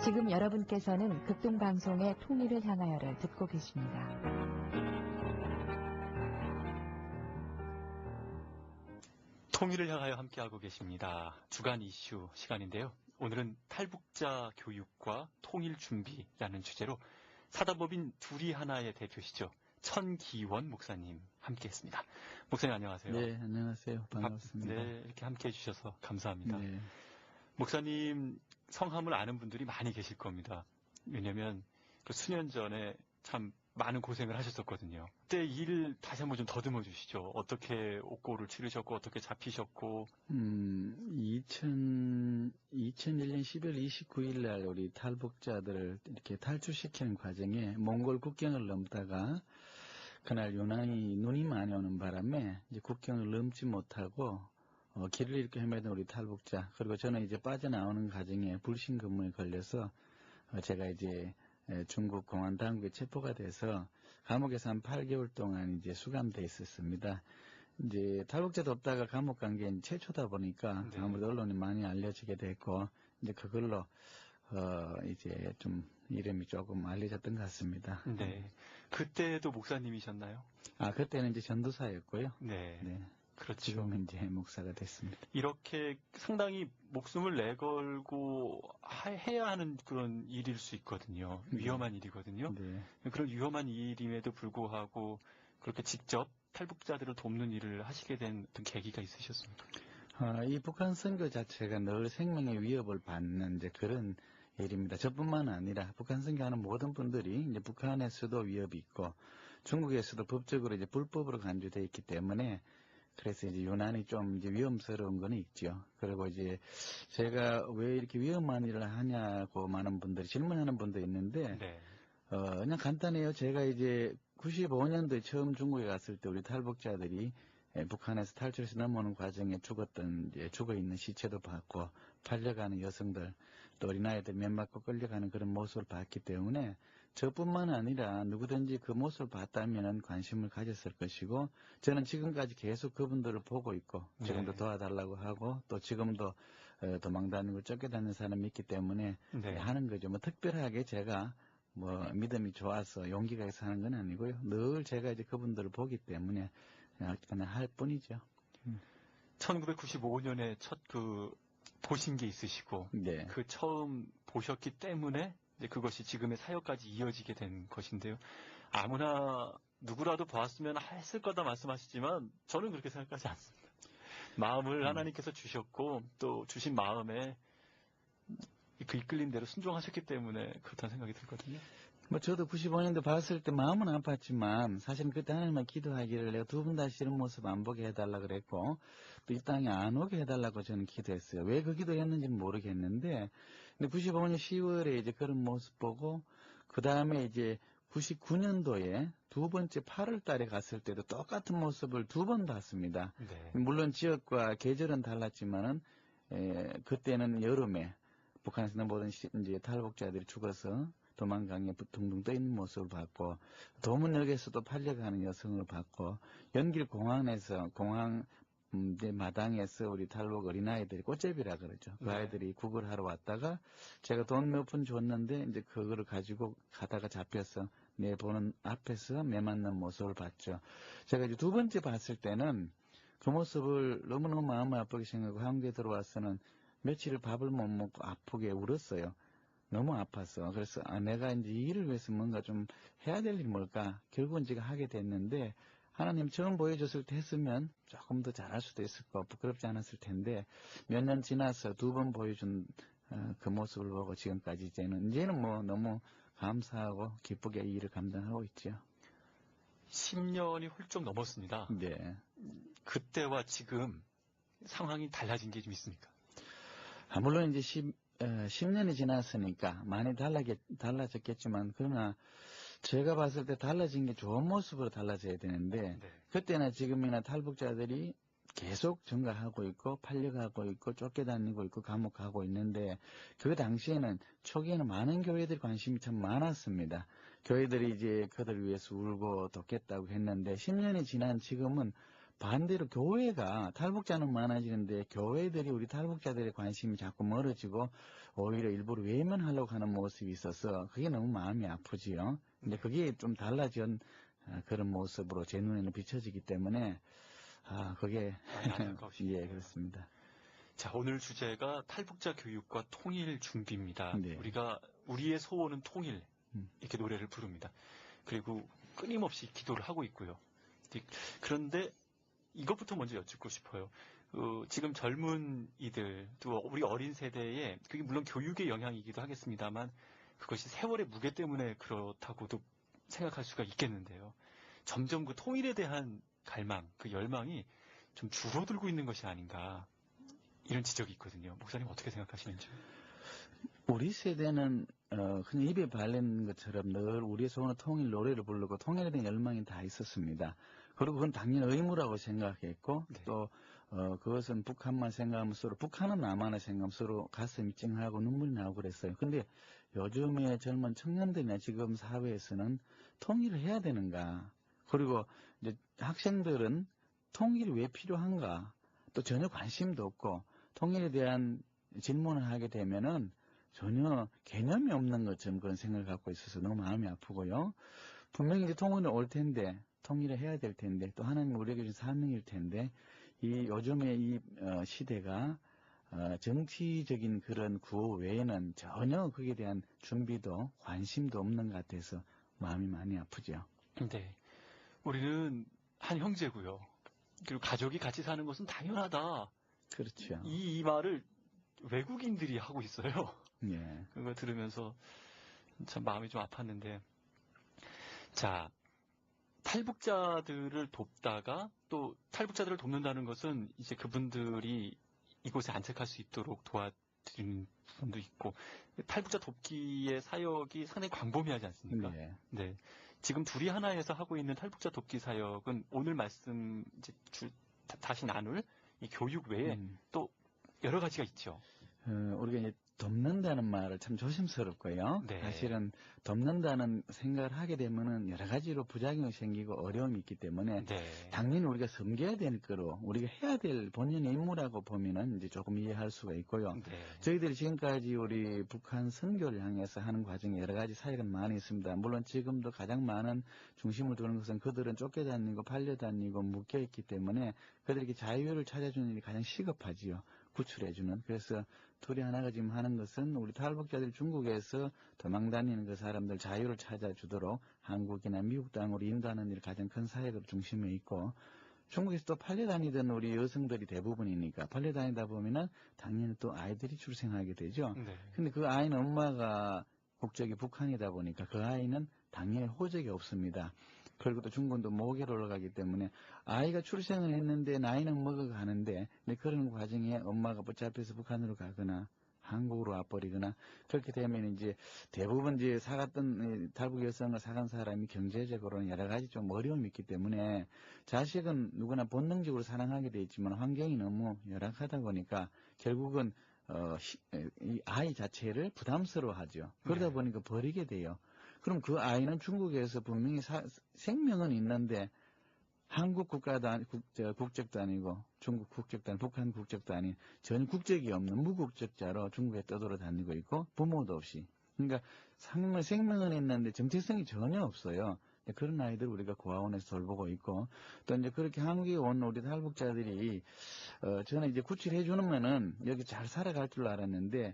지금 여러분께서는 극동방송의 통일을 향하여를 듣고 계십니다. 통일을 향하여 함께하고 계십니다. 주간 이슈 시간인데요. 오늘은 탈북자 교육과 통일 준비라는 주제로 사단법인 둘이 하나의 대표시죠. 천기원 목사님 함께했습니다. 목사님 안녕하세요. 네, 안녕하세요. 반갑습니다. 네, 이렇게 함께해 주셔서 감사합니다. 네. 목사님 성함을 아는 분들이 많이 계실 겁니다. 왜냐하면 그 수년 전에 참 많은 고생을 하셨었거든요. 그때 일 다시 한번 좀 더듬어 주시죠. 어떻게 옥고를 치르셨고 어떻게 잡히셨고. 2001년 12월 29일 날 우리 탈북자들을 이렇게 탈출시키는 과정에 몽골 국경을 넘다가 그날 유난히 눈이 많이 오는 바람에 이제 국경을 넘지 못하고 길을 잃고 헤매던 우리 탈북자, 그리고 저는 이제 빠져나오는 과정에 불신 근무에 걸려서 제가 이제 중국 공안 당국에 체포가 돼서 감옥에서 한 8개월 동안 이제 수감돼 있었습니다. 이제 탈북자도 없다가 감옥 간 게 최초다 보니까 네. 아무래도 언론에 많이 알려지게 됐고 이제 그걸로 이제 좀 이름이 조금 알려졌던 것 같습니다. 네. 그때도 목사님이셨나요? 그때는 이제 전도사였고요. 네. 네. 그렇죠. 지금은 이제 목사가 됐습니다. 이렇게 상당히 목숨을 내걸고 해야 하는 그런 일일 수 있거든요. 위험한 일이거든요. 네. 그런 위험한 일임에도 불구하고 그렇게 직접 탈북자들을 돕는 일을 하시게 된 어떤 계기가 있으셨습니까? 이 북한 선교 자체가 늘 생명의 위협을 받는 이제 그런 일입니다. 저뿐만 아니라 북한 선교하는 모든 분들이 이제 북한에서도 위협이 있고 중국에서도 법적으로 이제 불법으로 간주되어 있기 때문에 그래서 이제 유난히 좀 이제 위험스러운 건 있죠. 그리고 이제 제가 왜 이렇게 위험한 일을 하냐고 많은 분들이 질문하는 분도 있는데, 네. 그냥 간단해요. 제가 이제 95년도에 처음 중국에 갔을 때 우리 탈북자들이 북한에서 탈출해서 넘어오는 과정에 죽어 있는 시체도 봤고, 팔려가는 여성들, 또 어린아이들 면 맞고 끌려가는 그런 모습을 봤기 때문에 저뿐만 아니라 누구든지 그 모습을 봤다면 관심을 가졌을 것이고, 저는 지금까지 계속 그분들을 보고 있고 지금도 네. 도와달라고 하고 또 지금도 도망다니고 쫓겨다니는 사람이 있기 때문에 네. 하는 거죠. 뭐 특별하게 제가 뭐 믿음이 좋아서 용기가 있어 하는 건 아니고요. 늘 제가 이제 그분들을 보기 때문에 그냥 할 뿐이죠. 1995년에 첫 보신 게 있으시고 네. 그 처음 보셨기 때문에 이제 그것이 지금의 사역까지 이어지게 된 것인데요. 아무나 누구라도 보았으면 했을 거다 말씀하시지만 저는 그렇게 생각하지 않습니다. 마음을 하나님께서 주셨고 또 주신 마음에 그 이끌린 대로 순종하셨기 때문에 그렇다는 생각이 들거든요. 뭐 저도 95년도 봤을 때 마음은 아팠지만 사실은 그때 하나님만 기도하기를 내가 두 번 다시 이런 모습 안 보게 해달라 그랬고 또 이 땅에 안 오게 해달라고 저는 기도했어요. 왜 그 기도했는지는 모르겠는데 근데 95년 10월에 이제 그런 모습 보고 그 다음에 이제 99년도에 두 번째 8월 달에 갔을 때도 똑같은 모습을 두 번 봤습니다. 네. 물론 지역과 계절은 달랐지만은 그때는 여름에 북한에서 넘어오던 이제 탈북자들이 죽어서 도망강에 둥둥 떠 있는 모습을 봤고 도문역에서도 팔려가는 여성을 봤고 연길 공항에서 공항 이제 마당에서 우리 탈북 어린아이들이 꽃제비라 그러죠. 그 네. 아이들이 국을 하러 왔다가 제가 돈 몇 푼 줬는데 이제 그거를 가지고 가다가 잡혀서 내 보는 앞에서 매 맞는 모습을 봤죠. 제가 이제 두 번째 봤을 때는 그 모습을 너무너무 마음을 아프게 생각하고 한국에 들어와서는 며칠을 밥을 못 먹고 아프게 울었어요. 너무 아팠어. 그래서 내가 이제 이 일을 위해서 뭔가 좀 해야 될 일이 뭘까? 결국은 제가 하게 됐는데 하나님 처음 보여줬을 때 했으면 조금 더 잘할 수도 있을 거 부끄럽지 않았을 텐데 몇 년 지나서 두 번 보여준 그 모습을 보고 지금까지 이제는 뭐 너무 감사하고 기쁘게 이 일을 감당하고 있죠. 10년이 훌쩍 넘었습니다. 네. 그때와 지금 상황이 달라진 게 좀 있습니까? 물론 이제 10년이 지났으니까 많이 달라졌겠지만 그러나 제가 봤을 때 달라진 게 좋은 모습으로 달라져야 되는데 네. 그때나 지금이나 탈북자들이 계속 증가하고 있고 팔려가고 있고 쫓겨다니고 있고 감옥 가고 있는데 그 당시에는 초기에는 많은 교회들이 관심이 참 많았습니다. 교회들이 이제 그들을 위해서 울고 돕겠다고 했는데 10년이 지난 지금은 반대로 교회가 탈북자는 많아지는데 교회들이 우리 탈북자들의 관심이 자꾸 멀어지고 오히려 일부러 외면하려고 하는 모습이 있어서 그게 너무 마음이 아프지요. 근데 그게 좀 달라진 그런 모습으로 제 눈에는 비춰지기 때문에 그게 많이 안타까우시네요. 예, 그렇습니다. 자, 오늘 주제가 탈북자 교육과 통일 준비입니다. 네. 우리가 우리의 소원은 통일 이렇게 노래를 부릅니다. 그리고 끊임없이 기도를 하고 있고요. 그런데 이것부터 먼저 여쭙고 싶어요. 지금 젊은 이들, 또 우리 어린 세대에 그게 물론 교육의 영향이기도 하겠습니다만 그것이 세월의 무게 때문에 그렇다고도 생각할 수가 있겠는데요. 점점 그 통일에 대한 갈망, 그 열망이 좀 줄어들고 있는 것이 아닌가 이런 지적이 있거든요. 목사님 어떻게 생각하시는지? 우리 세대는 그냥 입에 발린 것처럼 늘 우리의 소원은 통일 노래를 부르고 통일에 대한 열망이 다 있었습니다. 그리고 그건 당연히 의무라고 생각했고 네. 또 그것은 북한만 생각하면 서로 북한은 나만을 생각하면 서로 가슴이 찡하고 눈물이 나고 그랬어요. 근데 요즘의 젊은 청년들이나 지금 사회에서는 통일을 해야 되는가? 그리고 이제 학생들은 통일이 왜 필요한가? 또 전혀 관심도 없고 통일에 대한 질문을 하게 되면은 전혀 개념이 없는 것처럼 그런 생각을 갖고 있어서 너무 마음이 아프고요. 분명히 이제 통일은 올 텐데, 통일을 해야 될 텐데, 또 하나님 우리에게 주신 사명일 텐데, 이 요즘의 이 시대가 정치적인 그런 구호 외에는 전혀 그에 대한 준비도 관심도 없는 것 같아서 마음이 많이 아프죠. 네. 우리는 한 형제고요. 그리고 가족이 같이 사는 것은 당연하다. 그렇죠. 이 말을 외국인들이 하고 있어요. 예. 그거 들으면서 참 마음이 좀 아팠는데. 자, 탈북자들을 돕다가 또 탈북자들을 돕는다는 것은 이제 그분들이 이곳에 안착할 수 있도록 도와드리는 부분도 있고 탈북자 돕기의 사역이 상당히 광범위하지 않습니까? 네. 네. 지금 둘이 하나에서 하고 있는 탈북자 돕기 사역은 오늘 말씀 이제 다시 나눌 이 교육 외에 또 여러 가지가 있죠. 우리가 이제 돕는다는 말을 참 조심스럽고요. 네. 사실은 돕는다는 생각을 하게 되면은 여러 가지로 부작용이 생기고 어려움이 있기 때문에 네. 당연히 우리가 섬겨야 될 거로 우리가 해야 될 본연의 임무라고 보면은 이제 조금 이해할 수가 있고요. 네. 저희들이 지금까지 우리 북한 선교를 향해서 하는 과정에 여러 가지 사역은 많이 있습니다. 물론 지금도 가장 많은 중심을 두는 것은 그들은 쫓겨다니고 팔려다니고 묶여있기 때문에 그들에게 자유를 찾아주는 일이 가장 시급하지요. 구출해주는. 그래서 둘이 하나가 지금 하는 것은 우리 탈북자들 중국에서 도망다니는 그 사람들 자유를 찾아주도록 한국이나 미국 땅으로 인도하는 일이 가장 큰 사역으로 중심에 있고 중국에서 또 팔려다니던 우리 여성들이 대부분이니까 팔려다니다 보면은 당연히 또 아이들이 출생하게 되죠. 네. 근데 그 아이는 엄마가 국적이 북한이다 보니까 그 아이는 당연히 호적이 없습니다. 그리고 또 중국도 모계로 올라가기 때문에 아이가 출생을 했는데 나이는 먹어가는데 그런 과정에 엄마가 붙잡혀서 북한으로 가거나 한국으로 와버리거나 그렇게 되면 이제 대부분 이제 사갔던 탈북 여성을 사간 사람이 경제적으로는 여러 가지 좀 어려움이 있기 때문에 자식은 누구나 본능적으로 사랑하게 돼 있지만 환경이 너무 열악하다 보니까 결국은 이 아이 자체를 부담스러워하죠. 그러다 네. 보니까 버리게 돼요. 그럼 그 아이는 중국에서 분명히 생명은 있는데 한국 국적도 아니고 중국 국적도 아니고 북한 국적도 아닌 전 국적이 없는 무국적자로 중국에 떠돌아다니고 있고 부모도 없이. 그러니까 생명은 있는데 정체성이 전혀 없어요. 그런 아이들 우리가 고아원에서 돌보고 있고 또 이제 그렇게 한국에 온 우리 탈북자들이 저는 이제 구출해 주면은 여기 잘 살아갈 줄 알았는데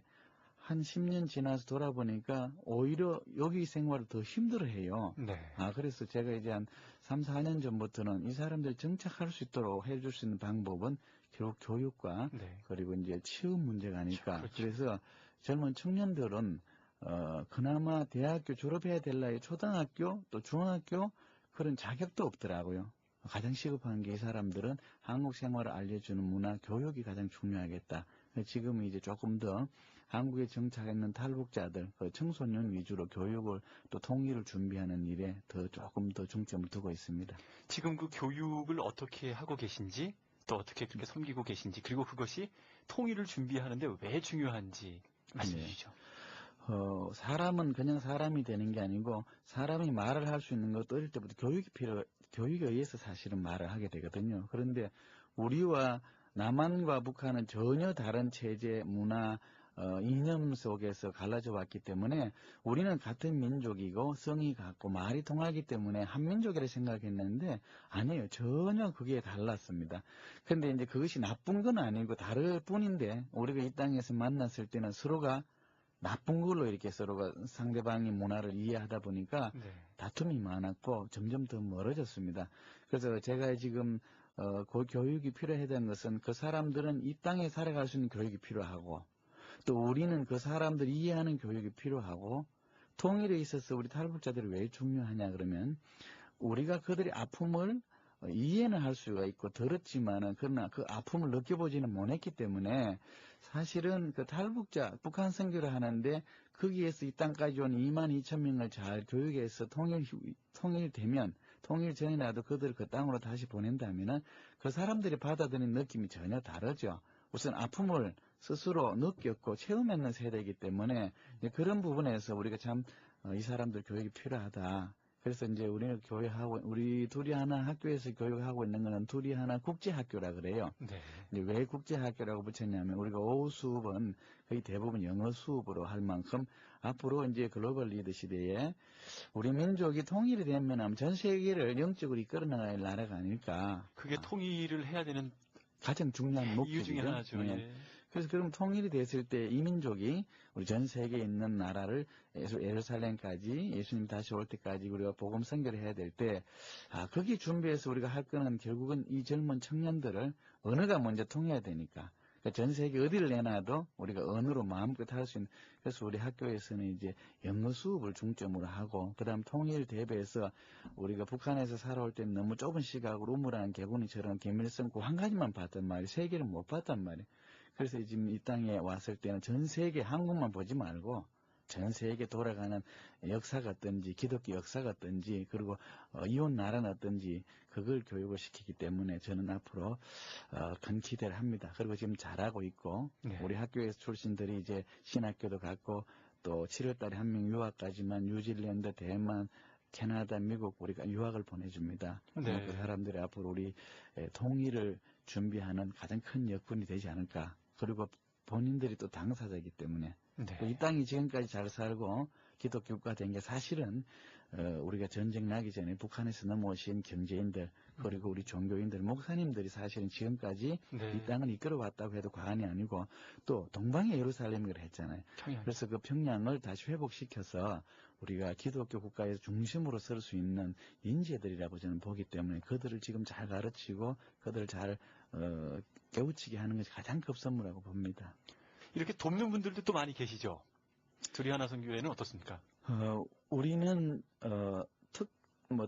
한 10년 지나서 돌아보니까 오히려 여기 생활을 더 힘들어해요. 네. 그래서 제가 이제 한 3, 4년 전부터는 이 사람들 정착할 수 있도록 해줄 수 있는 방법은 결국 교육과 네. 그리고 이제 취업 문제가 아닐까. 그렇죠. 그래서 젊은 청년들은 그나마 대학교 졸업해야 될 나이 초등학교 또 중학교 그런 자격도 없더라고요. 가장 시급한 게 이 사람들은 한국 생활을 알려주는 문화 교육이 가장 중요하겠다. 지금 이제 조금 더 한국에 정착했는 탈북자들, 청소년 위주로 교육을 또 통일을 준비하는 일에 조금 더 중점을 두고 있습니다. 지금 그 교육을 어떻게 하고 계신지, 또 어떻게 그렇게 섬기고 계신지, 그리고 그것이 통일을 준비하는데 왜 중요한지 말씀해 주시죠. 사람은 그냥 사람이 되는 게 아니고 사람이 말을 할 수 있는 것도 어릴 때부터 교육에 의해서 사실은 말을 하게 되거든요. 그런데 우리와 남한과 북한은 전혀 다른 체제, 문화, 이념 속에서 갈라져 왔기 때문에 우리는 같은 민족이고 성이 같고 말이 통하기 때문에 한민족이라 생각했는데 아니에요. 전혀 그게 달랐습니다. 근데 이제 그것이 나쁜 건 아니고 다를 뿐인데 우리가 이 땅에서 만났을 때는 서로가 나쁜 걸로 이렇게 서로가 상대방의 문화를 이해하다 보니까 네. 다툼이 많았고 점점 더 멀어졌습니다. 그래서 제가 지금 그 교육이 필요하다는 것은 그 사람들은 이 땅에 살아갈 수 있는 교육이 필요하고 또 우리는 그 사람들이 이해하는 교육이 필요하고 통일에 있어서 우리 탈북자들이 왜 중요하냐 그러면 우리가 그들의 아픔을 이해는 할 수가 있고 들었지만은 그러나 그 아픔을 느껴보지는 못했기 때문에 사실은 그 탈북자 북한 선교를 하는데 거기에서 이 땅까지 온 2만 2천 명을 잘 교육해서 통일되면 통일 전이라도 그들을 그 땅으로 다시 보낸다면은 그 사람들이 받아들이는 느낌이 전혀 다르죠. 우선 아픔을 스스로 느꼈고 체험했는 세대이기 때문에 그런 부분에서 우리가 참 이 사람들 교육이 필요하다. 그래서 이제 우리는 교육하고 우리 둘이 하나 학교에서 교육하고 있는 거는 둘이 하나 국제학교라 그래요. 네. 근데 왜 국제학교라고 붙였냐면 우리가 오후 수업은 거의 대부분 영어 수업으로 할 만큼 앞으로 이제 글로벌 리더 시대에 우리 민족이 통일이 되면 전 세계를 영적으로 이끌어 나갈 나라가 아닐까. 그게 통일을 해야 되는 가장 중요한 이유 목적이죠. 중에 하나죠. 예. 예. 그래서 그럼 통일이 됐을 때 이 민족이 우리 전 세계에 있는 나라를 예루살렘까지 예수님 다시 올 때까지 우리가 복음 선교를 해야 될 때 거기 준비해서 우리가 할 거는 결국은 이 젊은 청년들을 언어가 먼저 통해야 되니까 그러니까 전 세계 어디를 내놔도 우리가 언어로 마음껏 할 수 있는 그래서 우리 학교에서는 이제 영어 수업을 중점으로 하고 그다음 통일 대비해서 우리가 북한에서 살아올 때는 너무 좁은 시각으로 우물안 개구리처럼 김일성 그 한 가지만 봤단 말이에요. 세계를 못 봤단 말이에요. 그래서 지금 이 땅에 왔을 때는 전 세계 한국만 보지 말고 전 세계 돌아가는 역사가 어떤지 기독교 역사가 어떤지 그리고 이웃 나라는 어떤지 그걸 교육을 시키기 때문에 저는 앞으로 큰 기대를 합니다. 그리고 지금 잘하고 있고 네. 우리 학교에서 출신들이 이제 신학교도 갔고 또 7월 달에 한 명 유학까지만 뉴질랜드, 대만, 캐나다, 미국 우리가 유학을 보내줍니다. 네. 그 사람들이 앞으로 우리 통일을 준비하는 가장 큰 여건이 되지 않을까. 그리고 본인들이 또 당사자이기 때문에 네. 이 땅이 지금까지 잘 살고 기독교 국가 된 게 사실은 우리가 전쟁 나기 전에 북한에서 넘어오신 경제인들 그리고 우리 종교인들 목사님들이 사실은 지금까지 네. 이 땅을 이끌어 왔다고 해도 과언이 아니고 또 동방의 예루살렘이라고 했잖아요. 평양. 그래서 그 평양을 다시 회복시켜서 우리가 기독교 국가에서 중심으로 설 수 있는 인재들이라고 저는 보기 때문에 그들을 지금 잘 가르치고 그들을 잘 깨우치게 하는 것이 가장 급선무라고 봅니다. 이렇게 돕는 분들도 또 많이 계시죠. 둘이 하나 선교회는 어떻습니까? 우리는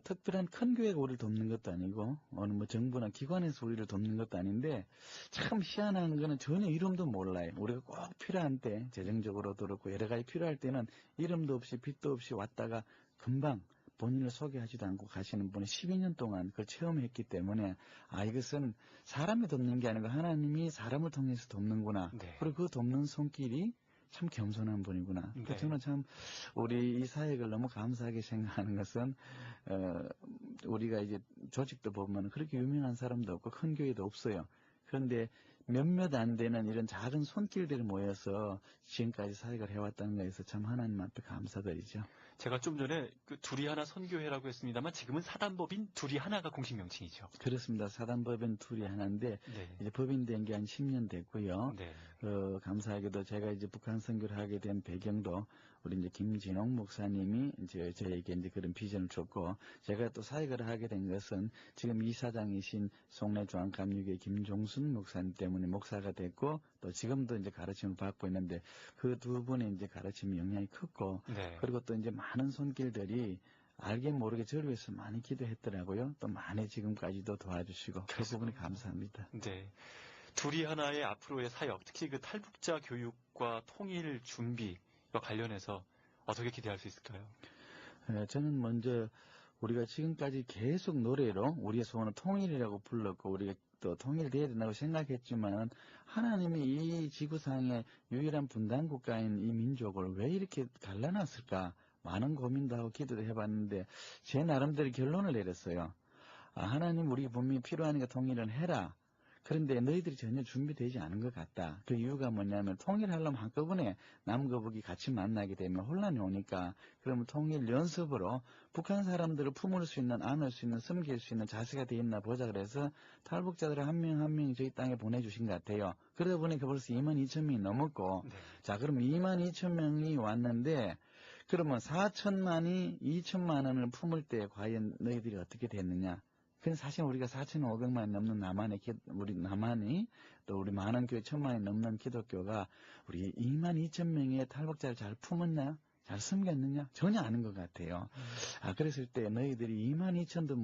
특별한 큰 교회가 우리를 돕는 것도 아니고 어느 뭐 정부나 기관에서 우리를 돕는 것도 아닌데 참 희한한 거는 전혀 이름도 몰라요. 우리가 꼭 필요한 때 재정적으로도 그렇고 여러 가지 필요할 때는 이름도 없이 빛도 없이 왔다가 금방 본인을 소개하지도 않고 가시는 분이 12년 동안 그걸 체험했기 때문에 이것은 사람이 돕는 게 아니고 하나님이 사람을 통해서 돕는구나. 네. 그리고 그 돕는 손길이 참 겸손한 분이구나. 네. 그래서 저는 참 우리 이 사역을 너무 감사하게 생각하는 것은 우리가 이제 조직도 보면 그렇게 유명한 사람도 없고 큰 교회도 없어요. 그런데 몇몇 안 되는 이런 작은 손길들이 모여서 지금까지 사역을 해왔다는 것에서 참 하나님 앞에 감사드리죠. 제가 좀 전에 그 둘이 하나 선교회라고 했습니다만 지금은 사단법인 둘이 하나가 공식 명칭이죠. 그렇습니다. 사단법인 둘이 하나인데 네. 이제 법인 된 게 한 10년 됐고요. 네. 감사하게도 제가 이제 북한 선교를 하게 된 배경도 우리 이제 김진홍 목사님이 이제 저에게 이제 그런 비전을 줬고 제가 또 사역을 하게 된 것은 지금 이사장이신 송내중앙감리교회 김종순 목사님 때문에 목사가 됐고 또 지금도 이제 가르침을 받고 있는데 그 두 분의 이제 가르침이 영향이 컸고 네. 그리고 또 이제 많은 손길들이 알게 모르게 저를 위해서 많이 기도했더라고요. 또 많이 지금까지도 도와주시고 그 부분에 감사합니다. 네. 둘이 하나의 앞으로의 사역, 특히 그 탈북자 교육과 통일 준비와 관련해서 어떻게 기대할 수 있을까요? 저는 먼저 우리가 지금까지 계속 노래로 우리의 소원은 통일이라고 불렀고 우리가 또 통일돼야 된다고 생각했지만 하나님이 이 지구상의 유일한 분단 국가인 이 민족을 왜 이렇게 갈라놨을까? 많은 고민도 하고 기도도 해봤는데 제 나름대로 결론을 내렸어요. 하나님 우리 분명히 필요하니까 통일을 해라. 그런데 너희들이 전혀 준비되지 않은 것 같다. 그 이유가 뭐냐면 통일하려면 한꺼번에 남과 북이 같이 만나게 되면 혼란이 오니까 그러면 통일 연습으로 북한 사람들을 품을 수 있는, 안을 수 있는, 섬길 수 있는 자세가 돼 있나 보자 그래서 탈북자들을 한 명 한 명 저희 땅에 보내주신 것 같아요. 그러다 보니까 벌써 22,000명이 넘었고 네. 자 그럼 22,000명이 왔는데 그러면 4천만이 2천만 원을 품을 때 과연 너희들이 어떻게 됐느냐? 그건 사실 우리가 4,500만이 넘는 우리 남한이 또 우리 만원교회 1,000만이 넘는 기독교가 우리 22,000명의 탈북자를 잘 품었나? 잘 섬겼느냐? 전혀 아닌 것 같아요. 그랬을 때 너희들이 22,000도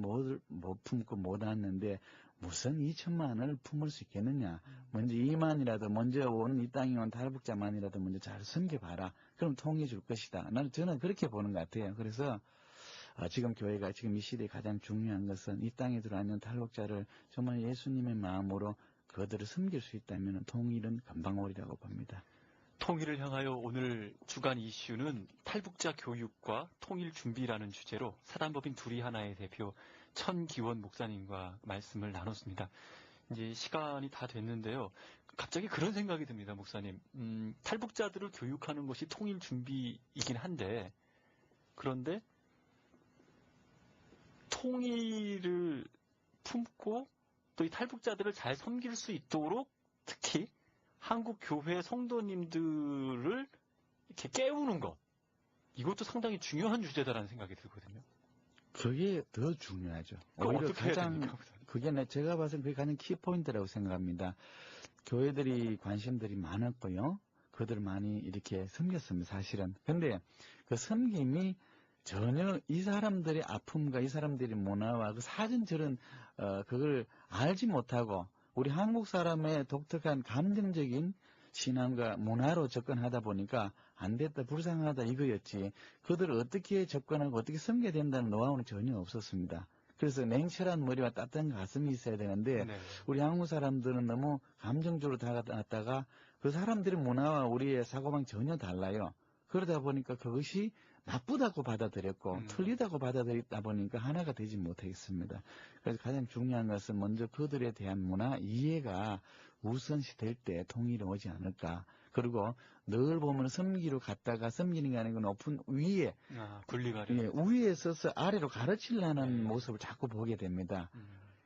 못 품고 못 왔는데 무슨 2천만을 품을 수 있겠느냐? 먼저 2만이라도 먼저 온 이 땅에 온 탈북자만이라도 먼저 잘 섬겨봐라. 그럼 통해 줄 것이다. 저는 그렇게 보는 것 같아요. 그래서 지금 교회가 지금 이 시대에 가장 중요한 것은 이 땅에 들어앉는 탈북자를 정말 예수님의 마음으로 그들을 섬길 수 있다면 통일은 금방 오리라고 봅니다. 통일을 향하여 오늘 주간 이슈는 탈북자 교육과 통일 준비라는 주제로 사단법인 둘이 하나의 대표 천기원 목사님과 말씀을 나눴습니다. 이제 시간이 다 됐는데요. 갑자기 그런 생각이 듭니다, 목사님. 탈북자들을 교육하는 것이 통일 준비이긴 한데, 그런데 통일을 품고 또 이 탈북자들을 잘 섬길 수 있도록 특히 한국 교회 성도님들을 이렇게 깨우는 것, 이것도 상당히 중요한 주제다라는 생각이 들거든요. 그게 더 중요하죠. 그럼 오히려 어떻게 해야 됩니까? 제가 봐서는 그게 가장 키포인트라고 생각합니다. 교회들이 관심들이 많았고요. 그들을 많이 이렇게 섬겼습니다, 사실은. 근데 그 섬김이 전혀 이 사람들의 아픔과 이 사람들의 문화와 그 사전처럼 그걸 알지 못하고 우리 한국 사람의 독특한 감정적인 신앙과 문화로 접근하다 보니까 안 됐다, 불쌍하다 이거였지. 그들을 어떻게 접근하고 어떻게 섬겨야 된다는 노하우는 전혀 없었습니다. 그래서 냉철한 머리와 따뜻한 가슴이 있어야 되는데 네. 우리 한국 사람들은 너무 감정적으로 다가갔다가 그 사람들의 문화와 우리의 사고방이 전혀 달라요. 그러다 보니까 그것이 나쁘다고 받아들였고 틀리다고 받아들였다 보니까 하나가 되지 못하겠습니다. 그래서 가장 중요한 것은 먼저 그들에 대한 문화 이해가 우선시 될 때 통일이 오지 않을까. 그리고 늘 보면 섬기로 갔다가 섬기는 게 아니고 높은 위에 분리가려. 위에 서서 아래로 가르치려는 네. 모습을 자꾸 보게 됩니다.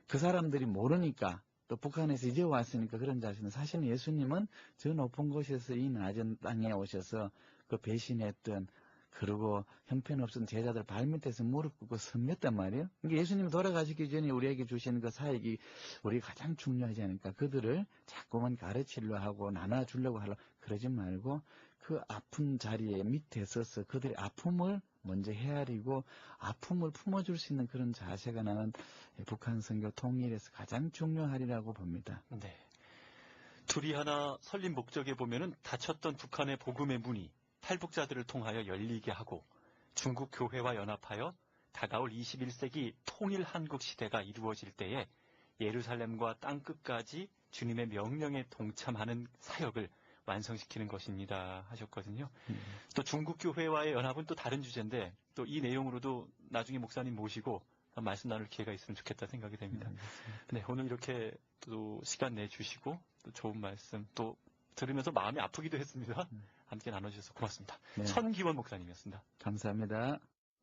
그 사람들이 모르니까 또 북한에서 이제 왔으니까 그런 자신은 사실은 예수님은 저 높은 곳에서 이 낮은 땅에 오셔서 그 배신했던 그리고 형편없은 제자들 발밑에서 무릎 꿇고 섬겼단 말이에요. 그러니까 예수님이 돌아가시기 전에 우리에게 주시는 그 사역이 우리가 가장 중요하지 않을까. 그들을 자꾸만 가르치려 하고 나눠주려고 하려 그러지 말고 그 아픈 자리에 밑에 서서 그들의 아픔을 먼저 헤아리고 아픔을 품어줄 수 있는 그런 자세가 나는 북한 선교 통일에서 가장 중요하리라고 봅니다. 네. 둘이 하나 설립 목적에 보면은 닫혔던 북한의 복음의 문이 탈북자들을 통하여 열리게 하고 중국 교회와 연합하여 다가올 21세기 통일 한국 시대가 이루어질 때에 예루살렘과 땅끝까지 주님의 명령에 동참하는 사역을 완성시키는 것입니다 하셨거든요. 또 중국 교회와의 연합은 또 다른 주제인데 또 이 내용으로도 나중에 목사님 모시고 말씀 나눌 기회가 있으면 좋겠다 생각이 됩니다. 네, 오늘 이렇게 또 시간 내주시고 또 좋은 말씀 또 들으면서 마음이 아프기도 했습니다. 함께 나눠주셔서 고맙습니다. 네. 천기원 목사님이었습니다. 감사합니다.